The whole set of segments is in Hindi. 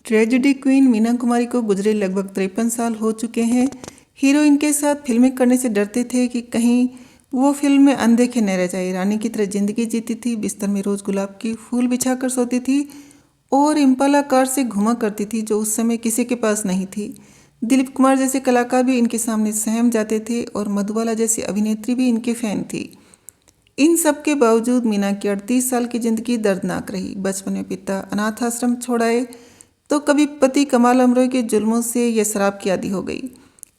ट्रेजेडी क्वीन मीना कुमारी को गुजरे लगभग 53 साल हो चुके हैं। हीरोइन के साथ फिल्में करने से डरते थे कि कहीं वो फिल्म में अनदेखे न रह जाए। रानी की तरह जिंदगी जीती थी, बिस्तर में रोज गुलाब की फूल बिछाकर सोती थी और इम्पाला कार से घुमा करती थी जो उस समय किसी के पास नहीं थी। दिलीप कुमार जैसे कलाकार भी इनके सामने सहम जाते थे और मधुबाला जैसी अभिनेत्री भी इनके फैन थी। इन सब के बावजूद मीना की 38 साल की जिंदगी दर्दनाक रही। बचपन में पिता अनाथ आश्रम छोड़ाए तो कभी पति कमाल अमरोही के जुल्मों से यह शराब की आदी हो गई।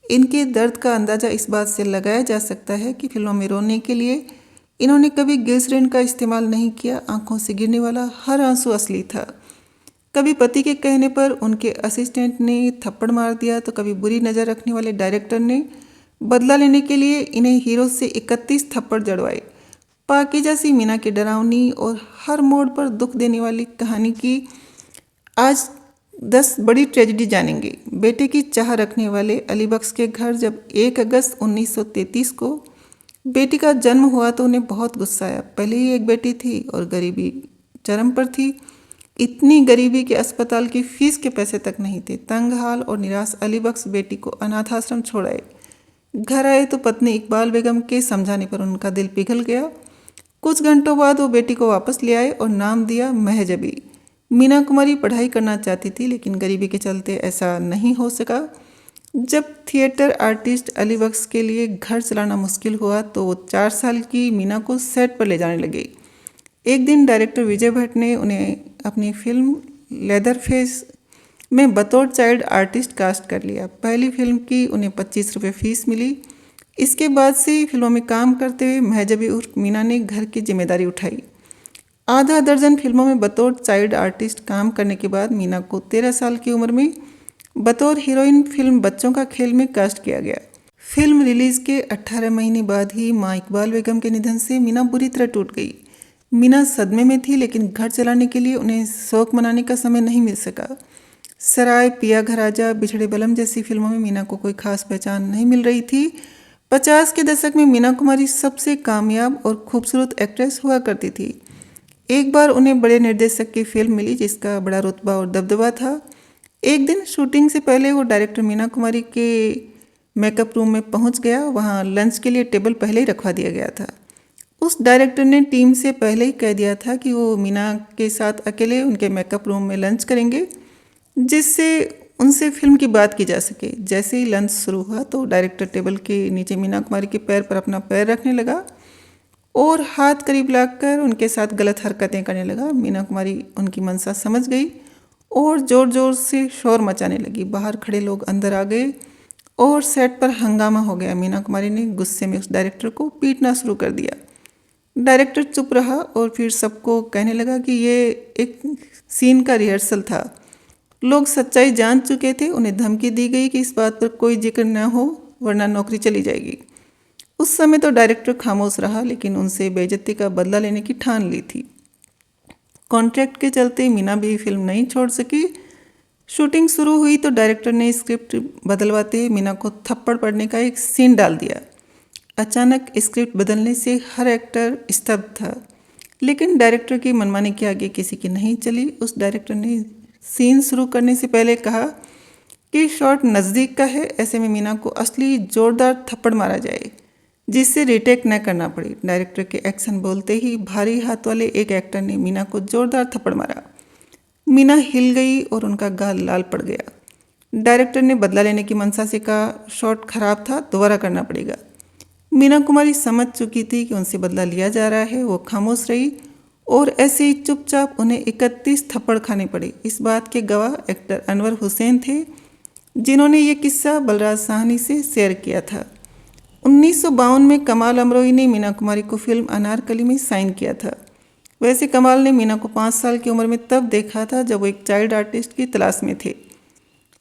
इनके दर्द का अंदाजा इस बात से लगाया जा सकता है कि फिल्मों में रोने के लिए इन्होंने कभी ग्लिसरीन का इस्तेमाल नहीं किया। आंखों से गिरने वाला हर आंसू असली था। कभी पति के कहने पर उनके असिस्टेंट ने थप्पड़ मार दिया तो कभी बुरी नज़र रखने वाले डायरेक्टर ने बदला लेने के लिए इन्हें हीरो से 31 थप्पड़ जड़वाए। पाकीज़ा सी मीना की डरावनी और हर मोड़ पर दुख देने वाली कहानी की आज 10 बड़ी ट्रेजेडी जानेंगे। बेटे की चाह रखने वाले अली बख्श के घर जब 1 अगस्त 1933 को बेटी का जन्म हुआ तो उन्हें बहुत गुस्सा आया। पहले ही एक बेटी थी और गरीबी चरम पर थी। इतनी गरीबी के अस्पताल की फीस के पैसे तक नहीं थे। तंग हाल और निराश अली बख्श बेटी को अनाथ आश्रम छोड़ आए। घर आए तो पत्नी इकबाल बेगम के समझाने पर उनका दिल पिघल गया। कुछ घंटों बाद वो बेटी को वापस ले आए और नाम दिया महजबी। मीना कुमारी पढ़ाई करना चाहती थी लेकिन गरीबी के चलते ऐसा नहीं हो सका। जब थिएटर आर्टिस्ट अली बख्श के लिए घर चलाना मुश्किल हुआ तो वो 4 साल की मीना को सेट पर ले जाने लगे। एक दिन डायरेक्टर विजय भट्ट ने उन्हें अपनी फिल्म लेदरफेस में बतौर चाइल्ड आर्टिस्ट कास्ट कर लिया। पहली फिल्म की उन्हें 25 रुपये फीस मिली। इसके बाद से फिल्मों में काम करते हुए महजबी उर्फ मीना ने घर की जिम्मेदारी उठाई। आधा दर्जन फिल्मों में बतौर चाइल्ड आर्टिस्ट काम करने के बाद मीना को 13 साल की उम्र में बतौर हीरोइन फिल्म बच्चों का खेल में कास्ट किया गया। फिल्म रिलीज़ के 18 महीने बाद ही मां इकबाल बेगम के निधन से मीना बुरी तरह टूट गई। मीना सदमे में थी लेकिन घर चलाने के लिए उन्हें शौक मनाने का समय नहीं मिल सका। सराय, पिया घर आजा, बिछड़े बलम जैसी फिल्मों में मीना को कोई खास पहचान नहीं मिल रही थी। 50 के दशक में मीना कुमारी सबसे कामयाब और खूबसूरत एक्ट्रेस हुआ करती थी। एक बार उन्हें बड़े निर्देशक की फिल्म मिली जिसका बड़ा रुतबा और दबदबा था। एक दिन शूटिंग से पहले वो डायरेक्टर मीना कुमारी के मेकअप रूम में पहुंच गया। वहां लंच के लिए टेबल पहले ही रखवा दिया गया था। उस डायरेक्टर ने टीम से पहले ही कह दिया था कि वो मीना के साथ अकेले उनके मेकअप रूम में लंच करेंगे जिससे उनसे फिल्म की बात की जा सके। जैसे ही लंच शुरू हुआ तो डायरेक्टर टेबल के नीचे मीना कुमारी के पैर पर अपना पैर रखने लगा और हाथ करीब लाकर उनके साथ गलत हरकतें करने लगा। मीना कुमारी उनकी मंशा समझ गई और ज़ोर ज़ोर से शोर मचाने लगी। बाहर खड़े लोग अंदर आ गए और सेट पर हंगामा हो गया। मीना कुमारी ने गुस्से में उस डायरेक्टर को पीटना शुरू कर दिया। डायरेक्टर चुप रहा और फिर सबको कहने लगा कि ये एक सीन का रिहर्सल था। लोग सच्चाई जान चुके थे। उन्हें धमकी दी गई कि इस बात पर कोई जिक्र न हो वरना नौकरी चली जाएगी। उस समय तो डायरेक्टर खामोश रहा लेकिन उनसे बेइज्जती का बदला लेने की ठान ली थी। कॉन्ट्रैक्ट के चलते मीना भी फिल्म नहीं छोड़ सकी। शूटिंग शुरू हुई तो डायरेक्टर ने स्क्रिप्ट बदलवाते मीना को थप्पड़ पड़ने का एक सीन डाल दिया। अचानक स्क्रिप्ट बदलने से हर एक्टर स्तब्ध था लेकिन डायरेक्टर की मनमानी के आगे किसी की नहीं चली। उस डायरेक्टर ने सीन शुरू करने से पहले कहा कि शॉट नज़दीक का है, ऐसे में मीना को असली जोरदार थप्पड़ मारा जाए जिससे रिटेक न करना पड़े। डायरेक्टर के एक्शन बोलते ही भारी हाथ वाले एक एक्टर ने मीना को जोरदार थप्पड़ मारा। मीना हिल गई और उनका गाल लाल पड़ गया। डायरेक्टर ने बदला लेने की मंशा से कहा, शॉट खराब था, दोबारा करना पड़ेगा। मीना कुमारी समझ चुकी थी कि उनसे बदला लिया जा रहा है। वो खामोश रही और ऐसे ही चुपचाप उन्हें 31 थप्पड़ खाने पड़े। इस बात के गवाह एक्टर अनवर हुसैन थे जिन्होंने ये किस्सा बलराज साहनी से शेयर किया था। 1952 में कमाल अमरोही ने मीना कुमारी को फिल्म अनारकली में साइन किया था। वैसे कमाल ने मीना को 5 साल की उम्र में तब देखा था जब वो एक चाइल्ड आर्टिस्ट की तलाश में थे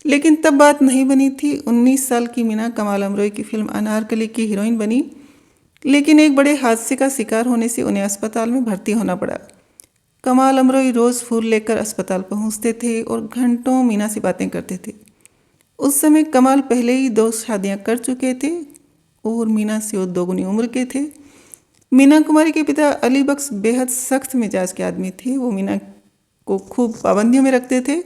लेकिन तब बात नहीं बनी थी। 19 साल की मीना कमाल अमरोही की फिल्म अनारकली की हीरोइन बनी लेकिन एक बड़े हादसे का शिकार होने से उन्हें अस्पताल में भर्ती होना पड़ा। कमाल अमरोही रोज़ फूल लेकर अस्पताल पहुंचते थे और घंटों मीना से बातें करते थे। उस समय कमाल पहले ही 2 शादियां कर चुके थे और मीना से वो दोगुनी उम्र के थे। मीना कुमारी के पिता अली बख्श बेहद सख्त मिजाज के आदमी थे। वो मीना को खूब पाबंदियों में रखते थे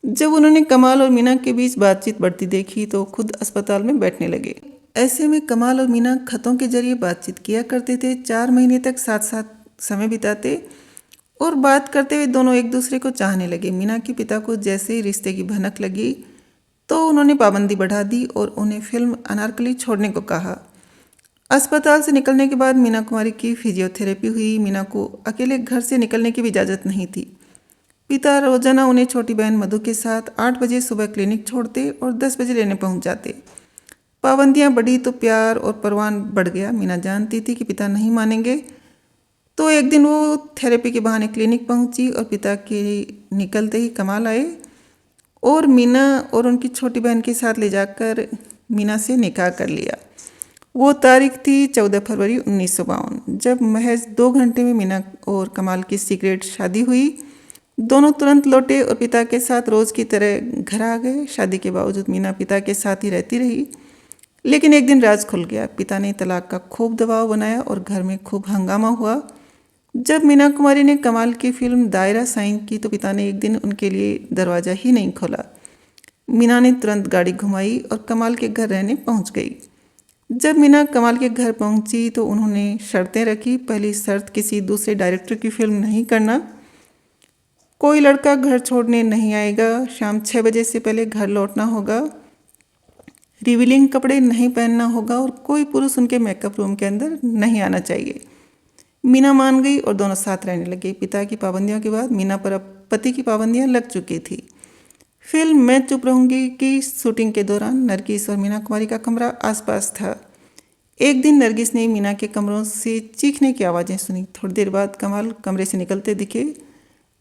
जब उन्होंने कमाल और मीना के बीच बातचीत बढ़ती देखी तो खुद अस्पताल में बैठने लगे। ऐसे में कमाल और मीना खतों के जरिए बातचीत किया करते थे। 4 महीने तक साथ साथ समय बिताते और बात करते हुए दोनों एक दूसरे को चाहने लगे। मीना के पिता को जैसे ही रिश्ते की भनक लगी तो उन्होंने पाबंदी बढ़ा दी और उन्हें फिल्म अनारकली छोड़ने को कहा। अस्पताल से निकलने के बाद मीना कुमारी की फिजियोथेरेपी हुई। मीना को अकेले घर से निकलने की भी इजाज़त नहीं थी। पिता रोजाना उन्हें छोटी बहन मधु के साथ 8 बजे सुबह क्लिनिक छोड़ते और 10 बजे लेने पहुंच जाते। पाबंदियां बढ़ी तो प्यार और परवान बढ़ गया। मीना जानती थी कि पिता नहीं मानेंगे, तो एक दिन वो थेरेपी के बहाने क्लिनिक पहुंची और पिता के निकलते ही कमाल आए और मीना और उनकी छोटी बहन के साथ ले जाकर मीना से निकाह कर लिया। वो तारीख थी 14 फरवरी 1952, जब महज 2 घंटे में मीना और कमाल की सीक्रेट शादी हुई। दोनों तुरंत लौटे और पिता के साथ रोज़ की तरह घर आ गए। शादी के बावजूद मीना पिता के साथ ही रहती रही, लेकिन एक दिन राज खुल गया। पिता ने तलाक का खूब दबाव बनाया और घर में खूब हंगामा हुआ। जब मीना कुमारी ने कमाल की फिल्म दायरा साइन की तो पिता ने एक दिन उनके लिए दरवाज़ा ही नहीं खोला। मीना ने तुरंत गाड़ी घुमाई और कमाल के घर रहने पहुंच गई। जब मीना कमाल के घर पहुंची तो उन्होंने शर्तें रखी। पहली शर्त, किसी दूसरे डायरेक्टर की फिल्म नहीं करना, कोई लड़का घर छोड़ने नहीं आएगा, शाम 6 बजे से पहले घर लौटना होगा, रिवीलिंग कपड़े नहीं पहनना होगा और कोई पुरुष उनके मेकअप रूम के अंदर नहीं आना चाहिए। मीना मान गई और दोनों साथ रहने लगे। पिता की पाबंदियों के बाद मीना पर अब पति की पाबंदियां लग चुकी थी। फिल्म मैं चुप रहूंगी की शूटिंग के दौरान नरगिस और मीना कुमारी का कमरा आसपास था। एक दिन नरगिस ने मीना के कमरों से चीखने की आवाज़ें सुनी। थोड़ी देर बाद कमाल कमरे से निकलते दिखे।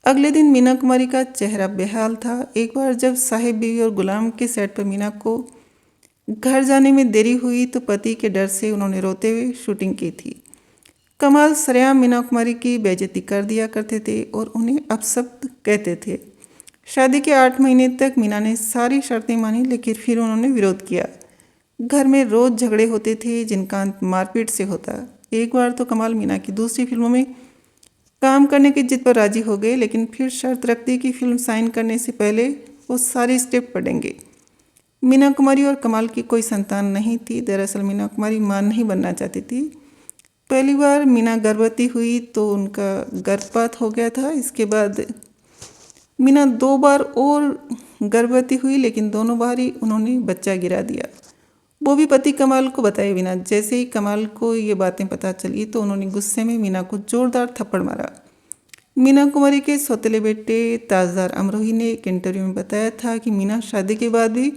अगले दिन मीना कुमारी का चेहरा बेहाल था। एक बार जब साहिब बीवी और गुलाम के सेट पर मीना को घर जाने में देरी हुई तो पति के डर से उन्होंने रोते हुए शूटिंग की थी। कमाल सरेआम मीना कुमारी की बेइज्जती कर दिया करते थे और उन्हें अपशब्द कहते थे। शादी के 8 महीने तक मीना ने सारी शर्तें मानी, लेकिन फिर उन्होंने विरोध किया। घर में रोज झगड़े होते थे जिनका अंत मारपीट से होता। एक बार तो कमाल मीना की दूसरी फिल्मों में काम करने की जिद पर राजी हो गए, लेकिन फिर शर्त रख दी कि फिल्म साइन करने से पहले वो सारी स्क्रिप्ट पढ़ेंगे। मीना कुमारी और कमाल की कोई संतान नहीं थी। दरअसल मीना कुमारी मां नहीं बनना चाहती थी। पहली बार मीना गर्भवती हुई तो उनका गर्भपात हो गया था। इसके बाद मीना 2 बार और गर्भवती हुई, लेकिन दोनों बार ही उन्होंने बच्चा गिरा दिया, वो भी पति कमाल को बताए बिना। जैसे ही कमाल को ये बातें पता चली तो उन्होंने गुस्से में मीना को जोरदार थप्पड़ मारा। मीना कुमारी के सौतेले बेटे ताजदार अमरोही ने एक इंटरव्यू में बताया था कि मीना शादी के बाद भी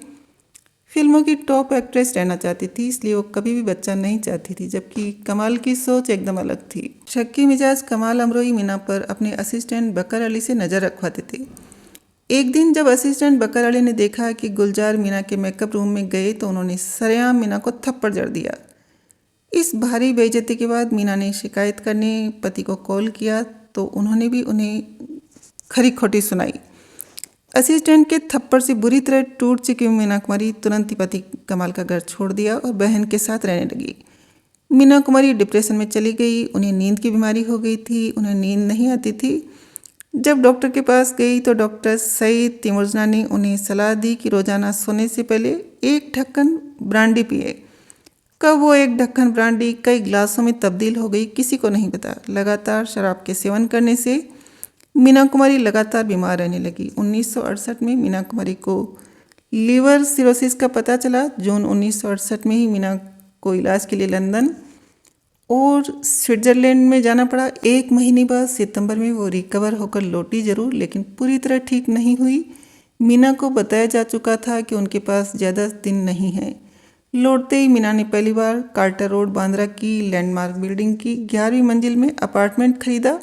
फिल्मों की टॉप एक्ट्रेस रहना चाहती थी, इसलिए वो कभी भी बच्चा नहीं चाहती थी, जबकि कमाल की सोच एकदम अलग थी। शक्की मिजाज कमाल अमरोही मीना पर अपने असिस्टेंट बकर अली से नज़र रखवाते थे। एक दिन जब असिस्टेंट बकर अली ने देखा कि गुलजार मीना के मेकअप रूम में गए तो उन्होंने सरेआम मीना को थप्पड़ जड़ दिया। इस भारी बेइज्जती के बाद मीना ने शिकायत करने पति को कॉल किया तो उन्होंने भी उन्हें खरी खोटी सुनाई। असिस्टेंट के थप्पड़ से बुरी तरह टूट चुकी मीना कुमारी तुरंत ही पति कमाल का घर छोड़ दिया और बहन के साथ रहने लगी। मीना कुमारी डिप्रेशन में चली गई। उन्हें नींद की बीमारी हो गई थी, उन्हें नींद नहीं आती थी। जब डॉक्टर के पास गई तो डॉक्टर सईद तिमुरजना ने उन्हें सलाह दी कि रोजाना सोने से पहले 1 ढक्कन ब्रांडी पिए। कब वो 1 ढक्कन ब्रांडी कई गिलासों में तब्दील हो गई किसी को नहीं पता। लगातार शराब के सेवन करने से मीना कुमारी लगातार बीमार रहने लगी। 1968 में मीना कुमारी को लीवर सिरोसिस का पता चला। जून 1968 में ही मीना को इलाज के लिए लंदन और स्विट्जरलैंड में जाना पड़ा। 1 महीने बाद सितंबर में वो रिकवर होकर लौटी जरूर, लेकिन पूरी तरह ठीक नहीं हुई। मीना को बताया जा चुका था कि उनके पास ज़्यादा दिन नहीं है। लौटते ही मीना ने पहली बार कार्टर रोड बांद्रा की लैंडमार्क बिल्डिंग की 11वीं मंजिल में अपार्टमेंट खरीदा।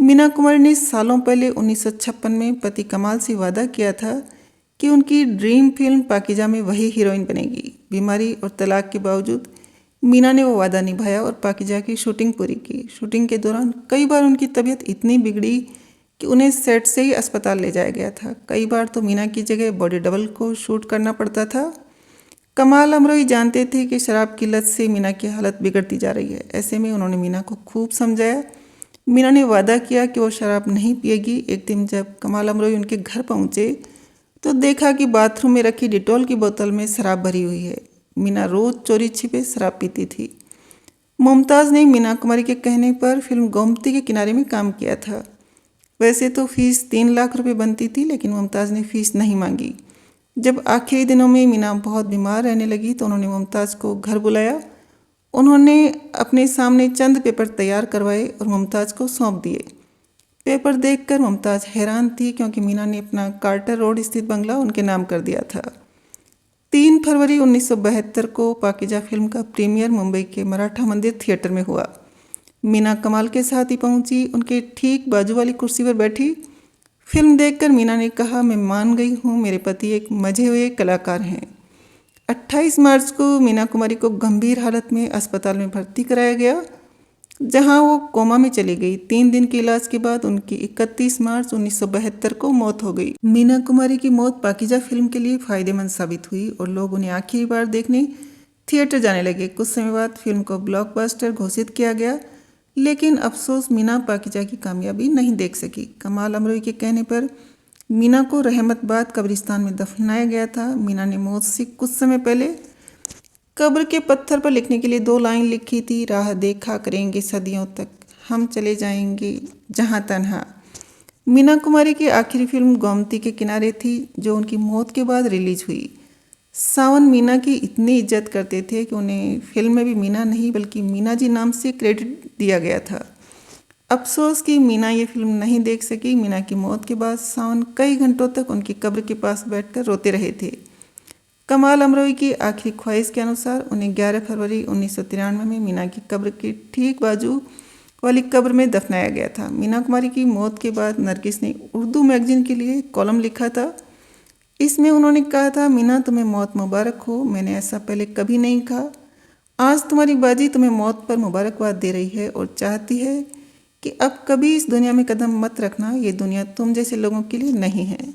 मीना कुमारी ने सालों पहले 1956 में पति कमाल से वादा किया था कि उनकी ड्रीम फिल्म पाकीजा में वही हीरोइन बनेगी। बीमारी और तलाक के बावजूद मीना ने वो वादा निभाया और पाकीजा की शूटिंग पूरी की। शूटिंग के दौरान कई बार उनकी तबीयत इतनी बिगड़ी कि उन्हें सेट से ही अस्पताल ले जाया गया था। कई बार तो मीना की जगह बॉडी डबल को शूट करना पड़ता था। कमाल अमरोही जानते थे कि शराब की लत से मीना की हालत बिगड़ती जा रही है। ऐसे में उन्होंने मीना को खूब समझाया। मीना ने वादा किया कि वो शराब नहीं पिएगी। एक दिन जब कमाल अमरोही उनके घर पहुंचे तो देखा कि बाथरूम में रखी डिटॉल की बोतल में शराब भरी हुई है। मीना रोज चोरी छिपे शराब पीती थी। मुमताज़ ने मीना कुमारी के कहने पर फिल्म गोमती के किनारे में काम किया था। वैसे तो फीस 3 लाख रुपए बनती थी, लेकिन मुमताज़ ने फीस नहीं मांगी। जब आखिरी दिनों में मीना बहुत बीमार रहने लगी तो उन्होंने मुमताज़ को घर बुलाया। उन्होंने अपने सामने चंद पेपर तैयार करवाए और मुमताज़ को सौंप दिए। पेपर देखकर मुमताज़ हैरान थी, क्योंकि मीना ने अपना कार्टर रोड स्थित बंगला उनके नाम कर दिया था। 3 फरवरी 1972 को पाकीजा फिल्म का प्रीमियर मुंबई के मराठा मंदिर थिएटर में हुआ। मीना कमाल के साथ ही पहुंची, उनके ठीक बाजू वाली कुर्सी पर बैठी। फिल्म देखकर मीना ने कहा, मैं मान गई हूँ, मेरे पति एक मजे हुए कलाकार हैं। 28 मार्च को मीना कुमारी को गंभीर हालत में अस्पताल में भर्ती कराया गया, जहां वो कोमा में चली गई। 3 दिन के इलाज के बाद उनकी 31 मार्च 1972 को मौत हो गई। मीना कुमारी की मौत पाकीजा फिल्म के लिए फायदेमंद साबित हुई और लोग उन्हें आखिरी बार देखने थिएटर जाने लगे। कुछ समय बाद फिल्म को ब्लॉकबस्टर घोषित किया गया, लेकिन अफसोस मीना पाकीजा की कामयाबी नहीं देख सकी। कमाल अमरोही के कहने पर मीना को रहमतबाद कब्रिस्तान में दफनाया गया था। मीना ने मौत से कुछ समय पहले कब्र के पत्थर पर लिखने के लिए 2 लाइन लिखी थी, राह देखा करेंगे सदियों तक, हम चले जाएंगे जहां तन्हा। मीना कुमारी की आखिरी फिल्म गोमती के किनारे थी, जो उनकी मौत के बाद रिलीज हुई। सावन मीना की इतनी इज्जत करते थे कि उन्हें फिल्म में भी मीना नहीं बल्कि मीना जी नाम से क्रेडिट दिया गया था। अफसोस कि मीना ये फिल्म नहीं देख सकी। मीना की मौत के बाद सावन कई घंटों तक उनकी कब्र के पास बैठकर रोते रहे थे। कमाल अमरोही की आखिरी ख्वाहिश के अनुसार उन्हें 11 फरवरी 1993 में मीना की कब्र की ठीक बाजू वाली कब्र में दफनाया गया था। मीना कुमारी की मौत के बाद नरगिस ने उर्दू मैगजीन के लिए कॉलम लिखा था। इसमें उन्होंने कहा था, मीना तुम्हें मौत मुबारक हो, मैंने ऐसा पहले कभी नहीं कहा। आज तुम्हारी बाजी तुम्हें मौत पर मुबारकबाद दे रही है और चाहती है कि अब कभी इस दुनिया में कदम मत रखना। ये दुनिया तुम जैसे लोगों के लिए नहीं है।